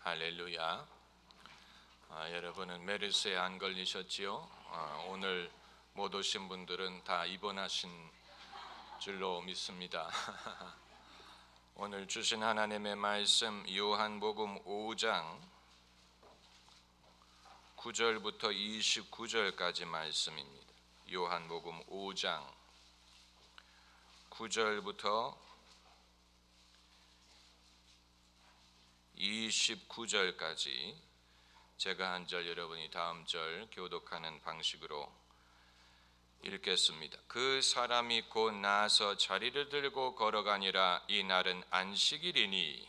할렐루야. 여러분은 메르스에 안 걸리셨지요? 오늘 못 오신 분들은 다 입원하신 줄로 믿습니다. 오늘 주신 하나님의 말씀 요한복음 5장 9절부터 29절까지 말씀입니다. 요한복음 5장 9절부터 29절까지 제가 한 절 여러분이 다음 절 교독하는 방식으로 읽겠습니다. 그 사람이 곧 나서 자리를 들고 걸어가니라. 이 날은 안식일이니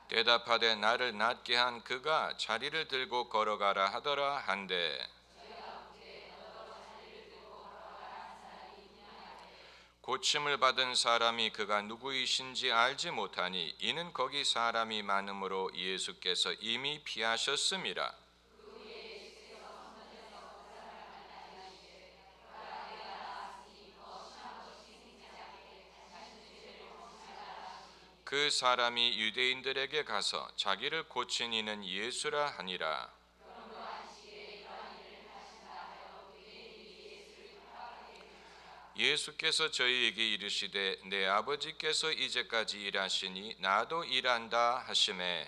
대답하되 나를 낫게 한 그가 자리를 들고 걸어가라 하더라 한데 고침을 받은 사람이 그가 누구이신지 알지 못하니 이는 거기 사람이 많음으로 예수께서 이미 피하셨음이라. 그 사람이 유대인들에게 가서 자기를 고친 이는 예수라 하니라. 예수께서 저희에게 이르시되 내 아버지께서 이제까지 일하시니 나도 일한다 하시매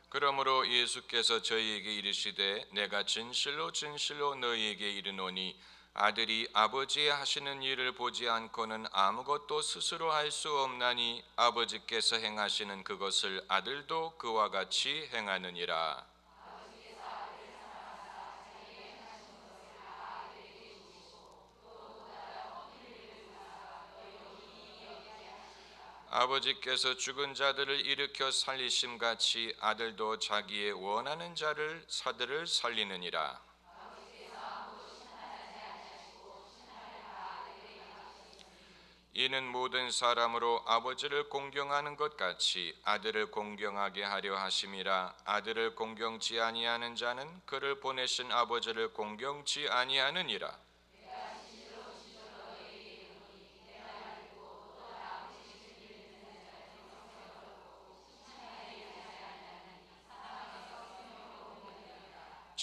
그러므로 예수께서 저희에게 이르시되 내가 진실로 진실로 너희에게 이르노니 아들이 아버지의 하시는 일을 보지 않고는 아무것도 스스로 할 수 없나니 아버지께서 행하시는 그것을 아들도 그와 같이 행하느니라. 아버지께서 죽은 자들을 일으켜 살리심같이 아들도 자기의 원하는 자들을 살리느니라. 이는 모든 사람으로 아버지를 공경하는 것 같이 아들을 공경하게 하려 하심이라. 아들을 공경치 아니하는 자는 그를 보내신 아버지를 공경치 아니하느니라.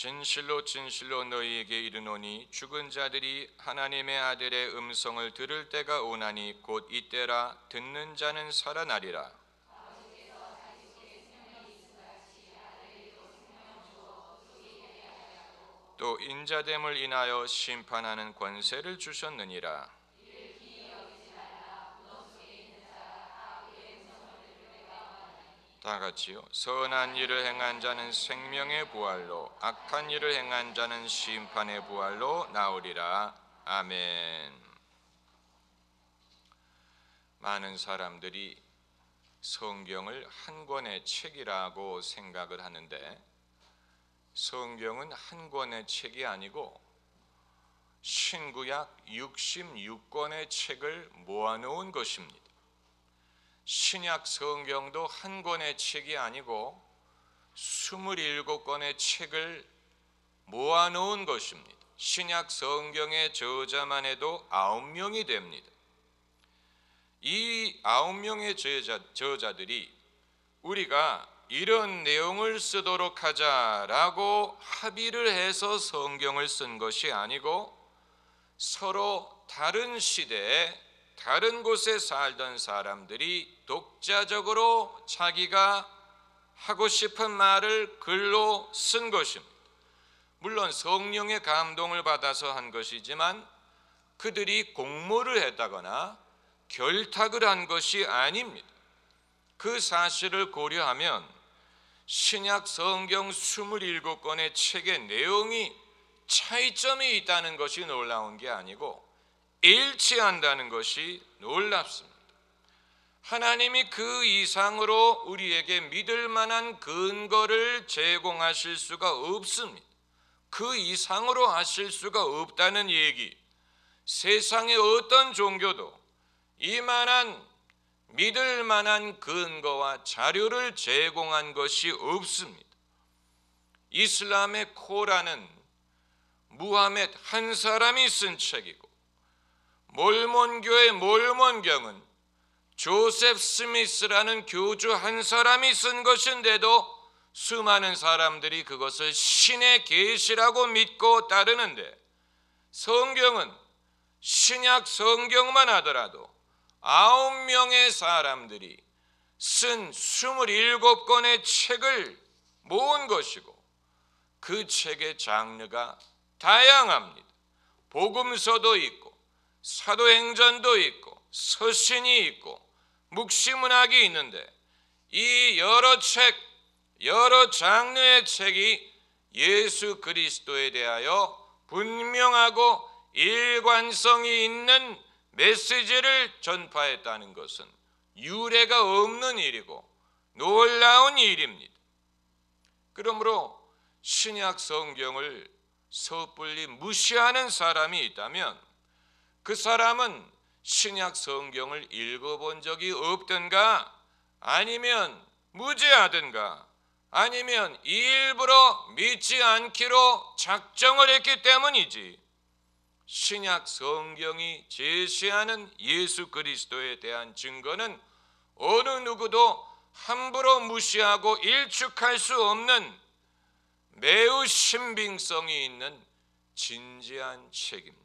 진실로 진실로 너희에게 이르노니 죽은 자들이 하나님의 아들의 음성을 들을 때가 오나니 곧 이때라. 듣는 자는 살아나리라. 또 인자됨을 인하여 심판하는 권세를 주셨느니라. 다 같이요. 선한 일을 행한 자는 생명의 부활로 악한 일을 행한 자는 심판의 부활로 나오리라. 아멘. 많은 사람들이 성경을 한 권의 책이라고 생각을 하는데 성경은 한 권의 책이 아니고 신구약 66권의 책을 모아놓은 것입니다. 신약 성경도 한 권의 책이 아니고 27권의 책을 모아놓은 것입니다. 신약 성경의 저자만 해도 9명이 됩니다. 이 9명의 저자들이 우리가 이런 내용을 쓰도록 하자라고 합의를 해서 성경을 쓴 것이 아니고 서로 다른 시대에 다른 곳에 살던 사람들이 독자적으로 자기가 하고 싶은 말을 글로 쓴 것입니다. 물론 성령의 감동을 받아서 한 것이지만 그들이 공모를 했다거나 결탁을 한 것이 아닙니다. 그 사실을 고려하면 신약 성경 27권의 책의 내용이 차이점이 있다는 것이 놀라운 게 아니고 일치한다는 것이 놀랍습니다. 하나님이 그 이상으로 우리에게 믿을 만한 근거를 제공하실 수가 없습니다. 그 이상으로 하실 수가 없다는 얘기. 세상의 어떤 종교도 이만한 믿을 만한 근거와 자료를 제공한 것이 없습니다. 이슬람의 코란은 무하멧 한 사람이 쓴 책이고, 몰몬교의 몰몬경은 조셉 스미스라는 교주 한 사람이 쓴 것인데도 수많은 사람들이 그것을 신의 계시라고 믿고 따르는데, 성경은 신약 성경만 하더라도 9명의 사람들이 쓴 27권의 책을 모은 것이고, 그 책의 장르가 다양합니다. 복음서도 있고 사도행전도 있고 서신이 있고 묵시문학이 있는데, 이 여러 책, 여러 장르의 책이 예수 그리스도에 대하여 분명하고 일관성이 있는 메시지를 전파했다는 것은 유례가 없는 일이고 놀라운 일입니다. 그러므로 신약 성경을 섣불리 무시하는 사람이 있다면 그 사람은 신약 성경을 읽어본 적이 없든가, 아니면 무지하든가, 아니면 일부러 믿지 않기로 작정을 했기 때문이지, 신약 성경이 제시하는 예수 그리스도에 대한 증거는 어느 누구도 함부로 무시하고 일축할 수 없는 매우 신빙성이 있는 진지한 책입니다.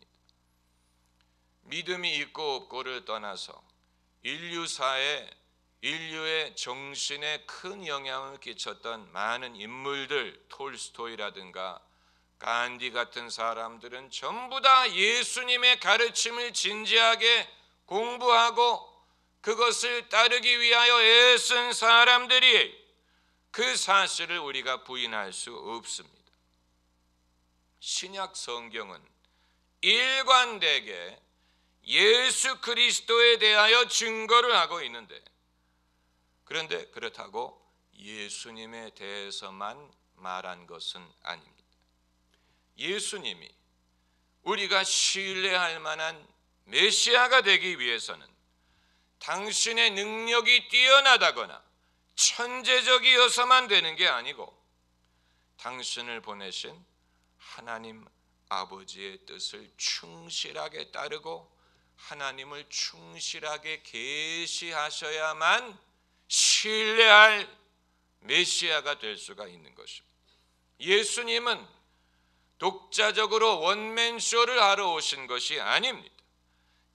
믿음이 있고 없고를 떠나서 인류의 정신에 큰 영향을 끼쳤던 많은 인물들, 톨스토이라든가 간디 같은 사람들은 전부 다 예수님의 가르침을 진지하게 공부하고 그것을 따르기 위하여 애쓴 사람들이, 그 사실을 우리가 부인할 수 없습니다. 신약 성경은 일관되게 예수 그리스도에 대하여 증거를 하고 있는데, 그런데 그렇다고 예수님에 대해서만 말한 것은 아닙니다. 예수님이 우리가 신뢰할 만한 메시아가 되기 위해서는 당신의 능력이 뛰어나다거나 천재적이어서만 되는 게 아니고, 당신을 보내신 하나님 아버지의 뜻을 충실하게 따르고 하나님을 충실하게 계시하셔야만 신뢰할 메시아가 될 수가 있는 것입니다. 예수님은 독자적으로 원맨쇼를 하러 오신 것이 아닙니다.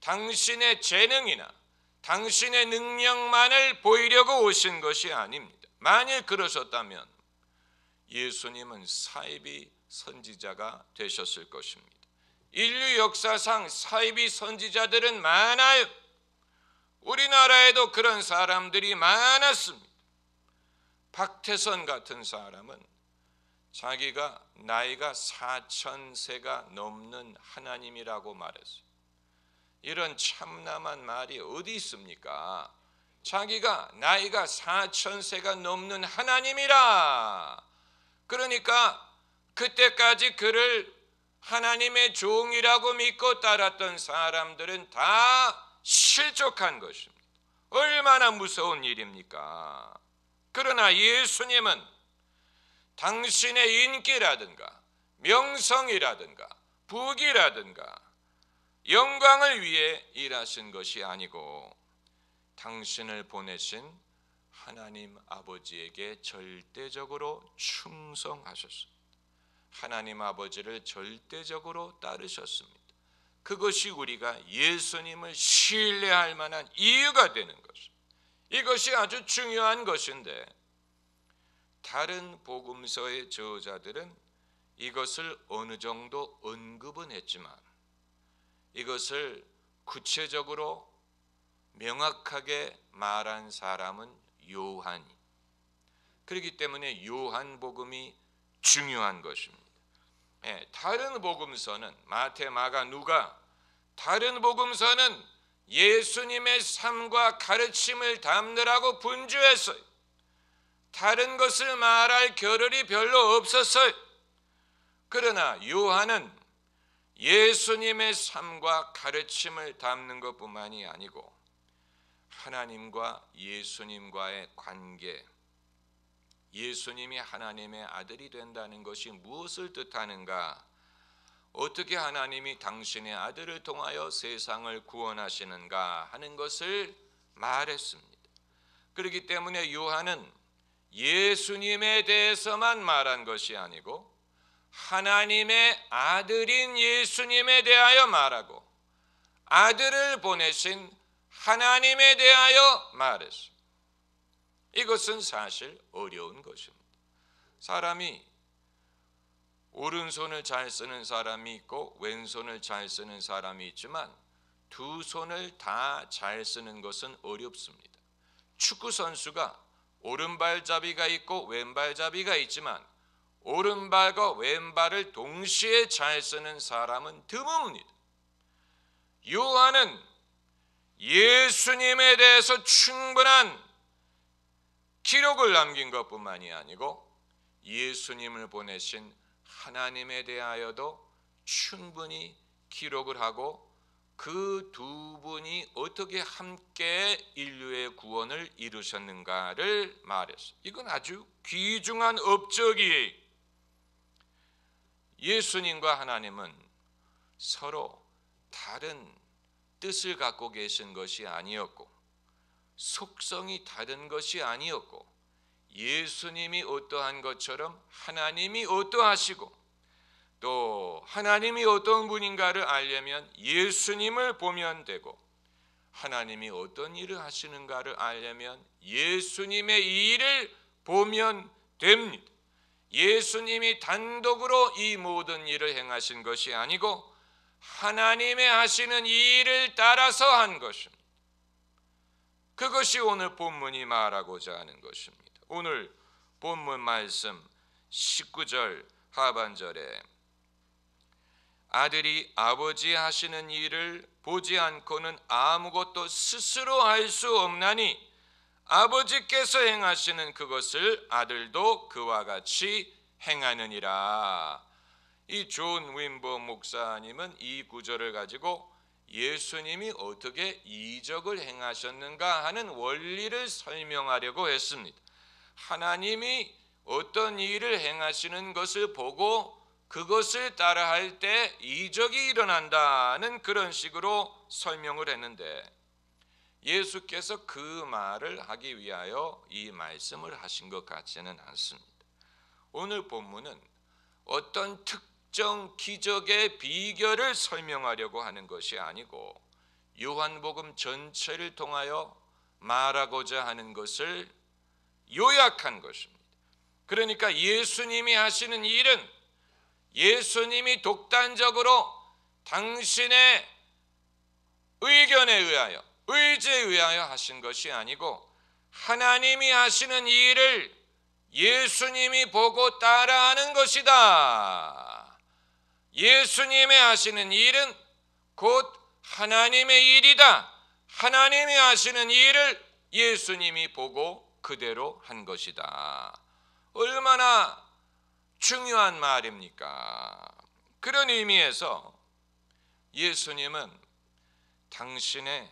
당신의 재능이나 당신의 능력만을 보이려고 오신 것이 아닙니다. 만일 그러셨다면 예수님은 사이비 선지자가 되셨을 것입니다. 인류 역사상 사이비 선지자들은 많아요. 우리나라에도 그런 사람들이 많았습니다. 박태선 같은 사람은 자기가 나이가 4000세가 넘는 하나님이라고 말했어요. 이런 참남한 말이 어디 있습니까? 자기가 나이가 4000세가 넘는 하나님이라. 그러니까 그때까지 그를 하나님의 종이라고 믿고 따랐던 사람들은 다 실족한 것입니다. 얼마나 무서운 일입니까? 그러나 예수님은 당신의 인기라든가 명성이라든가 부귀라든가 영광을 위해 일하신 것이 아니고, 당신을 보내신 하나님 아버지에게 절대적으로 충성하셨습니다. 하나님 아버지를 절대적으로 따르셨습니다. 그것이 우리가 예수님을 신뢰할 만한 이유가 되는 것입니다. 이것이 아주 중요한 것인데, 다른 복음서의 저자들은 이것을 어느 정도 언급은 했지만 이것을 구체적으로 명확하게 말한 사람은 요한이, 그렇기 때문에 요한복음이 중요한 것입니다. 다른 복음서는 마태, 마가, 누가, 다른 복음서는 예수님의 삶과 가르침을 담느라고 분주했어요. 다른 것을 말할 겨를이 별로 없었어요. 그러나 요한은 예수님의 삶과 가르침을 담는 것뿐만이 아니고 하나님과 예수님과의 관계, 예수님이 하나님의 아들이 된다는 것이 무엇을 뜻하는가? 어떻게 하나님이 당신의 아들을 통하여 세상을 구원하시는가 하는 것을 말했습니다. 그렇기 때문에 요한은 예수님에 대해서만 말한 것이 아니고 하나님의 아들인 예수님에 대하여 말하고 아들을 보내신 하나님에 대하여 말했습니다. 이것은 사실 어려운 것입니다. 사람이 오른손을 잘 쓰는 사람이 있고 왼손을 잘 쓰는 사람이 있지만 두 손을 다 잘 쓰는 것은 어렵습니다. 축구 선수가 오른발잡이가 있고 왼발잡이가 있지만 오른발과 왼발을 동시에 잘 쓰는 사람은 드뭅니다. 요한은 예수님에 대해서 충분한 기록을 남긴 것뿐만이 아니고 예수님을 보내신 하나님에 대하여도 충분히 기록을 하고 그 두 분이 어떻게 함께 인류의 구원을 이루셨는가를 말했어요. 이건 아주 귀중한 업적이에요. 예수님과 하나님은 서로 다른 뜻을 갖고 계신 것이 아니었고 속성이 다른 것이 아니었고 예수님이 어떠한 것처럼 하나님이 어떠하시고 또 하나님이 어떤 분인가를 알려면 예수님을 보면 되고 하나님이 어떤 일을 하시는가를 알려면 예수님의 일을 보면 됩니다. 예수님이 단독으로 이 모든 일을 행하신 것이 아니고 하나님의 하시는 이 일을 따라서 한 것입니다. 그것이 오늘 본문이 말하고자 하는 것입니다. 오늘 본문 말씀 19절 하반절에 아들이 아버지 하시는 일을 보지 않고는 아무것도 스스로 할 수 없나니 아버지께서 행하시는 그것을 아들도 그와 같이 행하느니라. 이 존 윈버 목사님은 이 구절을 가지고 예수님이 어떻게 이적을 행하셨는가 하는 원리를 설명하려고 했습니다. 하나님이 어떤 일을 행하시는 것을 보고 그것을 따라할 때 이적이 일어난다는 그런 식으로 설명을 했는데 예수께서 그 말을 하기 위하여 이 말씀을 하신 것 같지는 않습니다. 오늘 본문은 어떤 특정 기적의 비결을 설명하려고 하는 것이 아니고 요한복음 전체를 통하여 말하고자 하는 것을 요약한 것입니다. 그러니까 예수님이 하시는 일은 예수님이 독단적으로 당신의 의견에 의하여 의지에 의하여 하신 것이 아니고 하나님이 하시는 일을 예수님이 보고 따라하는 것이다. 예수님이 하시는 일은 곧 하나님의 일이다. 하나님이 하시는 일을 예수님이 보고 그대로 한 것이다. 얼마나 중요한 말입니까? 그런 의미에서 예수님은 당신의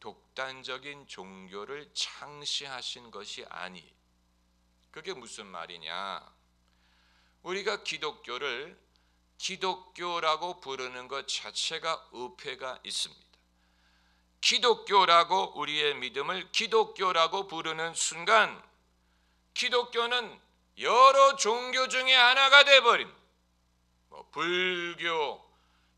독단적인 종교를 창시하신 것이 아니. 그게 무슨 말이냐? 우리가 기독교를 기독교라고 부르는 것 자체가 어폐가 있습니다. 기독교라고 우리의 믿음을 기독교라고 부르는 순간 기독교는 여러 종교 중에 하나가 되어버린 불교,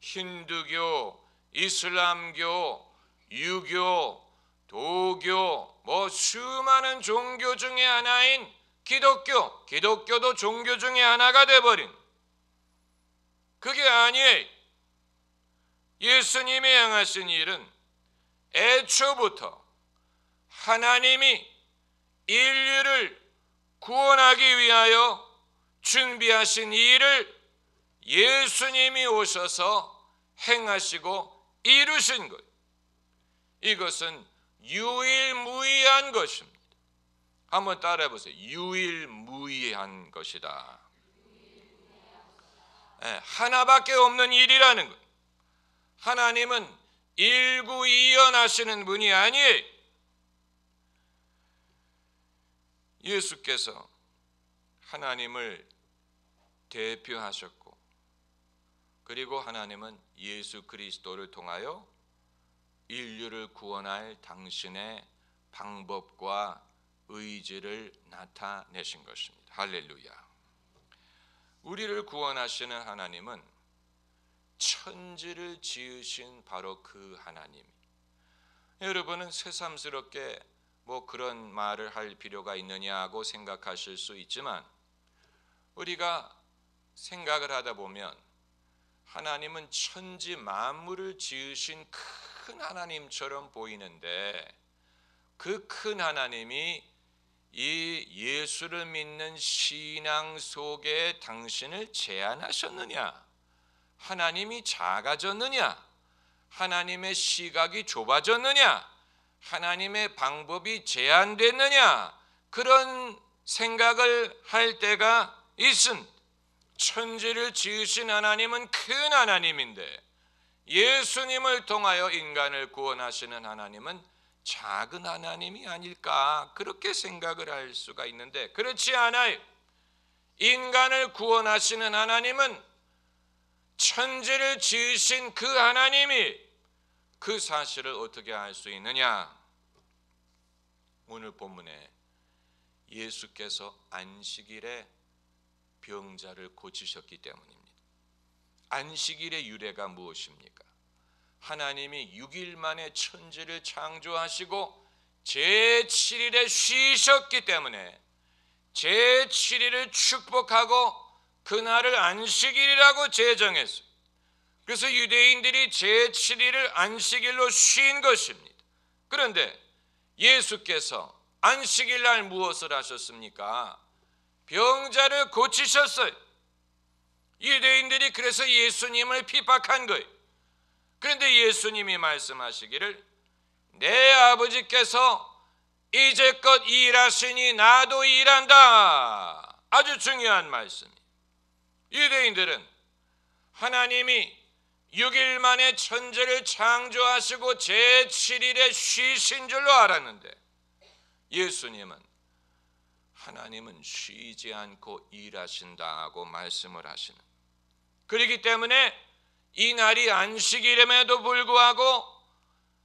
힌두교, 이슬람교, 유교, 도교 수많은 종교 중에 하나인 기독교도 종교 중에 하나가 되어버린 그게 아니에요. 예수님이 행하신 일은 애초부터 하나님이 인류를 구원하기 위하여 준비하신 일을 예수님이 오셔서 행하시고 이루신 것. 이것은 유일무이한 것입니다. 한번 따라해 보세요. 유일무이한 것이다. 하나밖에 없는 일이라는 것. 하나님은 일구이연하시는 분이 아니에요. 예수께서 하나님을 대표하셨고, 그리고 하나님은 예수 그리스도를 통하여 인류를 구원할 당신의 방법과 의지를 나타내신 것입니다. 할렐루야. 우리를 구원하시는 하나님은 천지를 지으신 바로 그 하나님. 여러분은 새삼스럽게 그런 말을 할 필요가 있느냐고 생각하실 수 있지만, 우리가 생각을 하다 보면 하나님은 천지 만물을 지으신 큰 하나님처럼 보이는데, 그 큰 하나님이 이 예수를 믿는 신앙 속에 당신을 제한하셨느냐? 하나님이 작아졌느냐? 하나님의 시각이 좁아졌느냐? 하나님의 방법이 제한됐느냐? 그런 생각을 할 때가 있습니다. 천지를 지으신 하나님은 큰 하나님인데, 예수님을 통하여 인간을 구원하시는 하나님은 작은 하나님이 아닐까, 그렇게 생각을 할 수가 있는데, 그렇지 않아요. 인간을 구원하시는 하나님은 천지를 지으신 그 하나님이 그 사실을 어떻게 알 수 있느냐? 오늘 본문에 예수께서 안식일에 병자를 고치셨기 때문입니다. 안식일의 유래가 무엇입니까? 하나님이 6일 만에 천지를 창조하시고 제7일에 쉬셨기 때문에 제7일을 축복하고 그날을 안식일이라고 제정했어요. 그래서 유대인들이 제7일을 안식일로 쉰 것입니다. 그런데 예수께서 안식일 날 무엇을 하셨습니까? 병자를 고치셨어요. 유대인들이 그래서 예수님을 핍박한 거예요. 그런데 예수님이 말씀하시기를, 내 아버지께서 이제껏 일하시니 나도 일한다. 아주 중요한 말씀이에요. 유대인들은 하나님이 6일 만에 천지를 창조하시고 제7일에 쉬신 줄로 알았는데, 예수님은 하나님은 쉬지 않고 일하신다고 말씀을 하시는, 그렇기 때문에 이 날이 안식일임에도 불구하고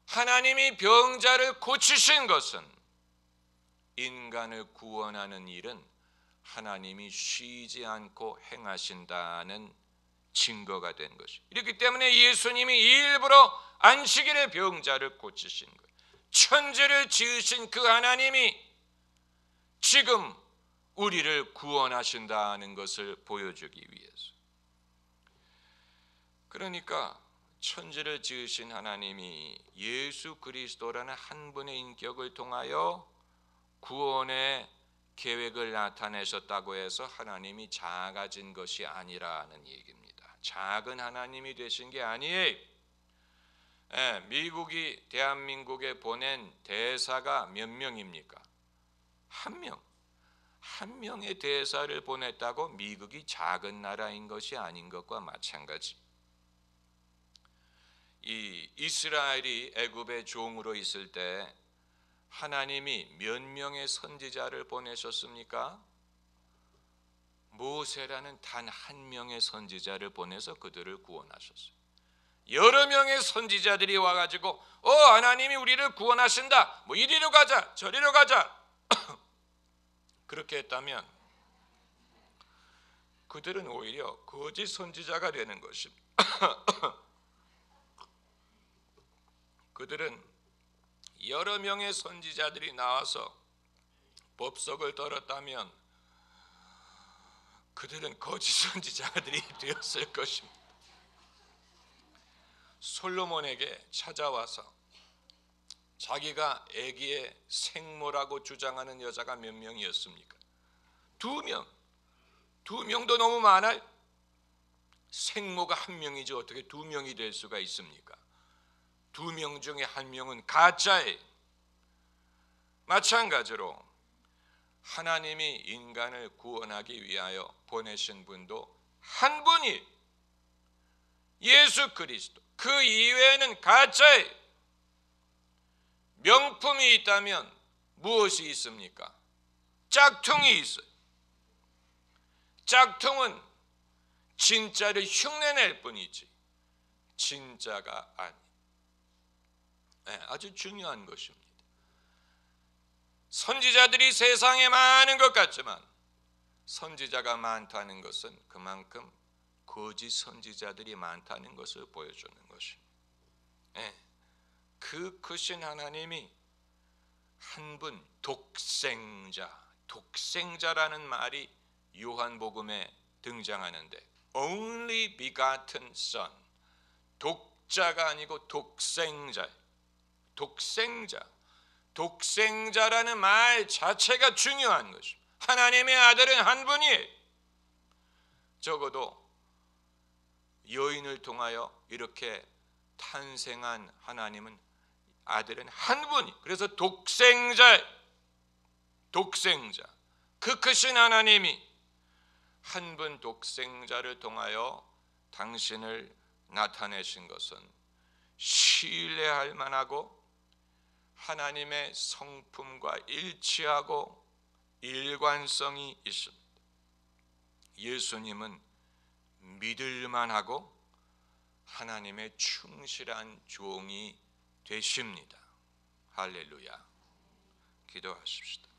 하나님이 병자를 고치신 것은 인간을 구원하는 일은 하나님이 쉬지 않고 행하신다는 증거가 된 것이죠. 이렇기 때문에 예수님이 일부러 안식일에 병자를 고치신 거예요. 천지를 지으신 그 하나님이 지금 우리를 구원하신다는 것을 보여주기 위해서. 그러니까 천지를 지으신 하나님이 예수 그리스도라는 한 분의 인격을 통하여 구원의 계획을 나타내셨다고 해서 하나님이 작아진 것이 아니라는 얘기입니다. 작은 하나님이 되신 게 아니에요. 미국이 대한민국에 보낸 대사가 몇 명입니까? 한 명. 한 명의 대사를 보냈다고 미국이 작은 나라인 것이 아닌 것과 마찬가지. 이 이스라엘이 애굽의 종으로 있을 때 하나님이 몇 명의 선지자를 보내셨습니까? 모세라는 단 한 명의 선지자를 보내서 그들을 구원하셨어요. 여러 명의 선지자들이 와가지고 하나님이 우리를 구원하신다, 이리로 가자 저리로 가자 그렇게 했다면 그들은 오히려 거짓 선지자가 되는 것입니다. 그들은 여러 명의 선지자들이 나와서 법석을 떨었다면 그들은 거짓 선지자들이 되었을 것입니다. 솔로몬에게 찾아와서 자기가 아기의 생모라고 주장하는 여자가 몇 명이었습니까? 2명. 2명도 너무 많아요. 생모가 1명이지 어떻게 2명이 될 수가 있습니까? 2명 중에 1명은 가짜예요. 마찬가지로 하나님이 인간을 구원하기 위하여 보내신 분도 한 분이 예수 그리스도, 그 이외에는 가짜예요. 명품이 있다면 무엇이 있습니까? 짝퉁이 있어요. 짝퉁은 진짜를 흉내낼 뿐이지 진짜가 아니. 아주 중요한 것입니다. 선지자들이 세상에 많은 것 같지만 선지자가 많다는 것은 그만큼 거짓 선지자들이 많다는 것을 보여주는 것입니다. 그 크신 하나님이 한 분 독생자라는 말이 요한복음에 등장하는데 only begotten son, 독자가 아니고 독생자라는 말 자체가 중요한 것입니다. 하나님의 아들은 한 분이에요. 적어도 여인을 통하여 이렇게 탄생한 하나님은 아들은 한 분이, 그래서 독생자, 그 크신 하나님이 한 분 독생자를 통하여 당신을 나타내신 것은 신뢰할 만하고 하나님의 성품과 일치하고 일관성이 있습니다. 예수님은 믿을 만하고 하나님의 충실한 종이 되십니다. 할렐루야. 기도하십시다.